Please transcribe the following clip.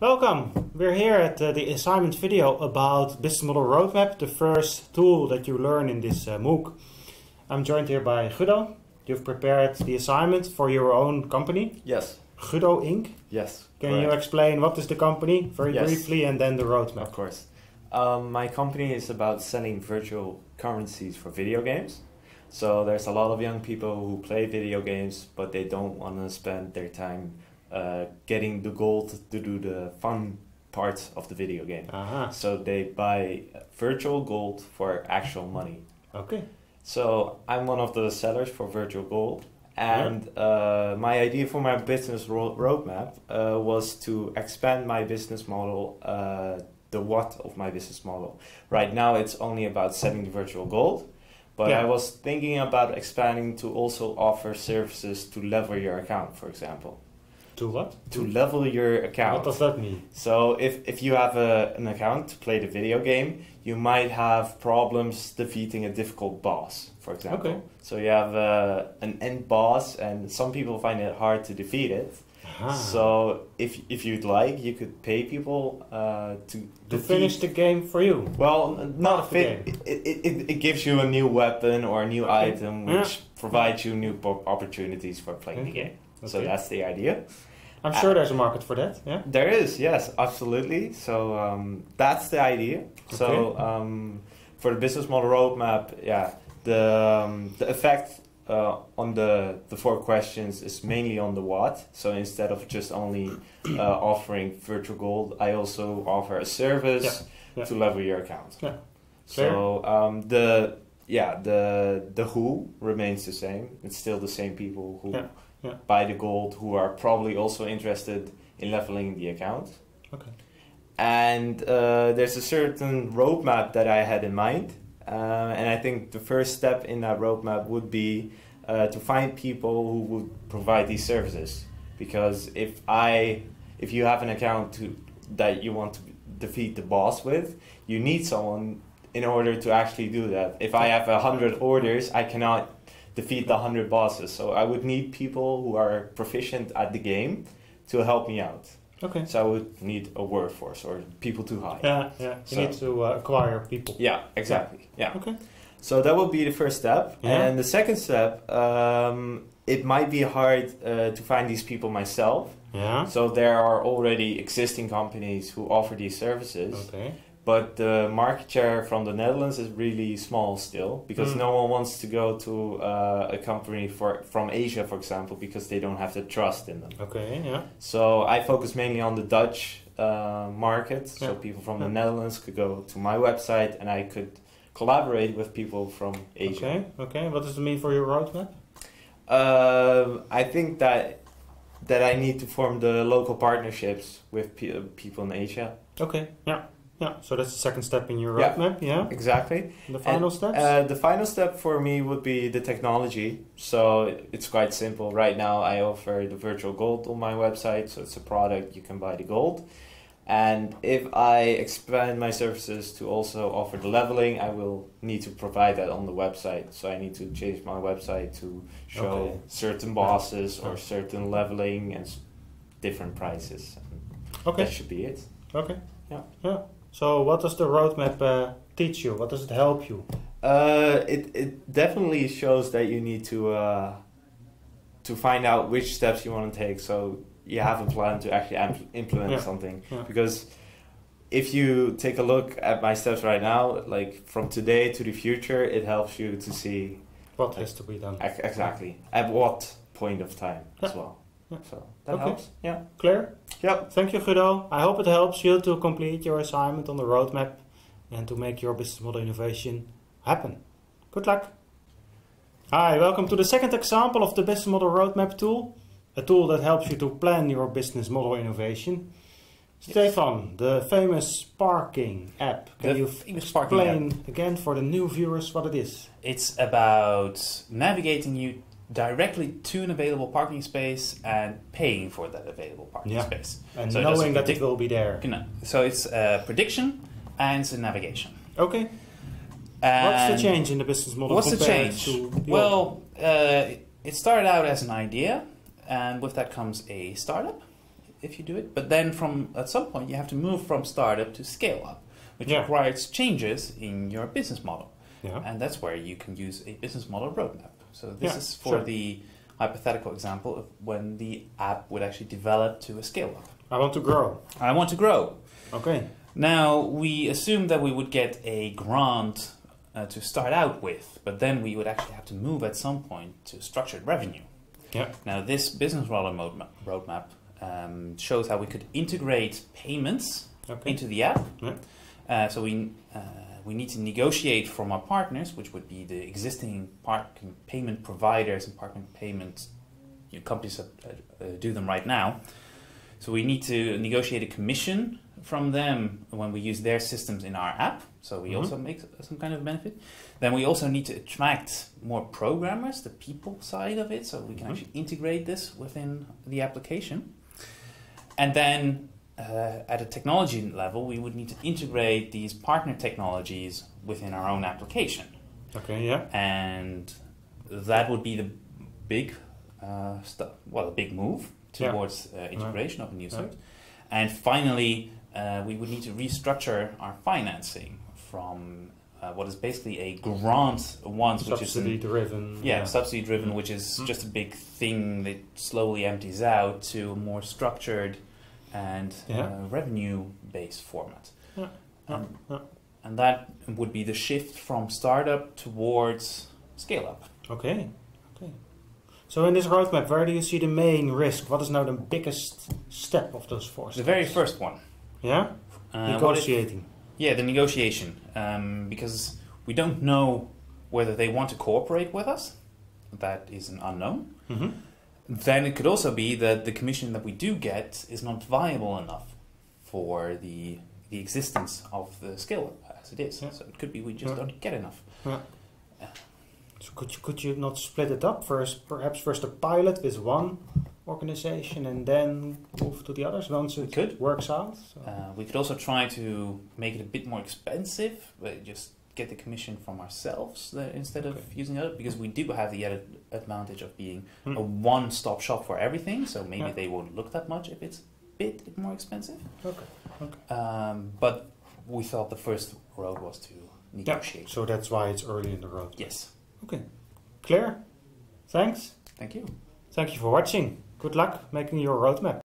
Welcome! We're here at the assignment video about Business Model Roadmap, the first tool that you learn in this MOOC. I'm joined here by Guido. You've prepared the assignment for your own company. Yes. Guido Inc. Yes. Can you explain what is the company very briefly and then the roadmap? Of course. My company is about selling virtual currencies for video games. So there's a lot of young people who play video games, but they don't want to spend their time getting the gold to do the fun parts of the video game. So they buy virtual gold for actual money. Okay. So I'm one of the sellers for virtual gold. And my idea for my business roadmap was to expand my business model, the what of my business model. Right now it's only about selling virtual gold. But I was thinking about expanding to also offer services to level your account, for example. To what? To level your account. What does that mean? So if you have an account to play the video game, you might have problems defeating a difficult boss, for example. Okay. So you have an end boss, and some people find it hard to defeat it. So if you'd like, you could pay people to finish the game for you. Well, not fit. It gives you a new weapon or a new item, which provides you new opportunities for playing the game. So that's the idea. I'm sure there's a market for that. Yeah. There is, yes, absolutely. So that's the idea. So for the business model roadmap, the effect on the 4 questions is mainly on the what. So instead of just only offering virtual gold, I also offer a service to level your account. Yeah. So the who remains the same. It's still the same people who buy the gold, who are probably also interested in leveling the account. Okay. And there's a certain roadmap that I had in mind. And I think the first step in that roadmap would be to find people who would provide these services. Because if you have an account that you want to defeat the boss with, you need someone in order to actually do that. If I have 100 orders, I cannot defeat the 100 bosses. So I would need people who are proficient at the game to help me out. Okay. So I would need a workforce or people to hire. You need to acquire people. Yeah, exactly. Yeah. Okay. So that would be the first step. Yeah. And the second step, it might be hard to find these people myself. Yeah. So there are already existing companies who offer these services. Okay. But the market share from the Netherlands is really small still, because no one wants to go to a company from Asia, for example, because they don't have the trust in them. Okay, yeah. So I focus mainly on the Dutch market. So people from the Netherlands could go to my website, and I could collaborate with people from Asia. Okay. What does it mean for your roadmap? I think that I need to form the local partnerships with people in Asia. Okay. Yeah. Yeah, so that's the second step in your roadmap, yeah? Exactly. The final steps? The final step for me would be the technology. So it's quite simple. Right now I offer the virtual gold on my website. So it's a product, you can buy the gold. And if I expand my services to also offer the leveling, I will need to provide that on the website. So I need to change my website to show certain bosses or certain leveling and different prices. That should be it. Okay. Yeah. So what does the roadmap teach you? What does it help you? It definitely shows that you need to find out which steps you want to take. So you have a plan to actually implement something. Yeah. Because if you take a look at my steps right now, like from today to the future, it helps you to see what has to be done. Exactly. At what point of time as well. Yeah. So that helps. Yeah. Clear? Yep. Thank you, Guido. I hope it helps you to complete your assignment on the roadmap and to make your business model innovation happen. Good luck. Hi, welcome to the second example of the business model roadmap tool, a tool that helps you to plan your business model innovation. Stefan, the famous parking app. Can you explain again for the new viewers what it is? It's about navigating you directly to an available parking space and paying for that available parking space. And so knowing that it will be there. So it's a prediction and it's a navigation. Okay. What's the change in the business model? What's the change? It started out as an idea, and with that comes a startup. if you do it. But then at some point you have to move from startup to scale up, which requires changes in your business model. Yeah. And that's where you can use a business model roadmap. So this is for the hypothetical example of when the app would actually develop to a scale up. I want to grow. I want to grow. Okay. Now, we assumed that we would get a grant to start out with, but then we would actually have to move at some point to structured revenue. Yeah. Now, this business model roadmap shows how we could integrate payments into the app. Yeah. So we need to negotiate from our partners, which would be the existing parking payment providers and parking payment companies that do them right now. So we need to negotiate a commission from them when we use their systems in our app. So we also make some kind of benefit. Then we also need to attract more programmers, the people side of it, so we can actually integrate this within the application. And then at a technology level, we would need to integrate these partner technologies within our own application. Okay, yeah. And that would be the big a big move towards integration of a new site. And finally, we would need to restructure our financing from what is basically a grant once, which is subsidy-driven. Subsidy-driven, which is just a big thing that slowly empties out, to a more structured and revenue-based format. And that would be the shift from startup towards scale-up. Okay. So in this roadmap, where do you see the main risk? What is now the biggest step of those 4 steps? The very first one. Yeah? Negotiating. The negotiation. Because we don't know whether they want to cooperate with us. That is an unknown. Mm-hmm. Then it could also be that the commission that we do get is not viable enough for the existence of the skill as it is. Yeah. So it could be we just don't get enough. Yeah. So could you not split it up perhaps first a pilot with one organization and then move to the others once it works out? So. We could also try to make it a bit more expensive, but just get the commission from ourselves instead of using it, because we do have the added advantage of being a one-stop shop for everything, so maybe they won't look that much if it's a bit more expensive. But we thought the first road was to negotiate. So that's why it's early in the road. Yes. Okay. Clear? Thanks. Thank you. Thank you for watching. Good luck making your roadmap.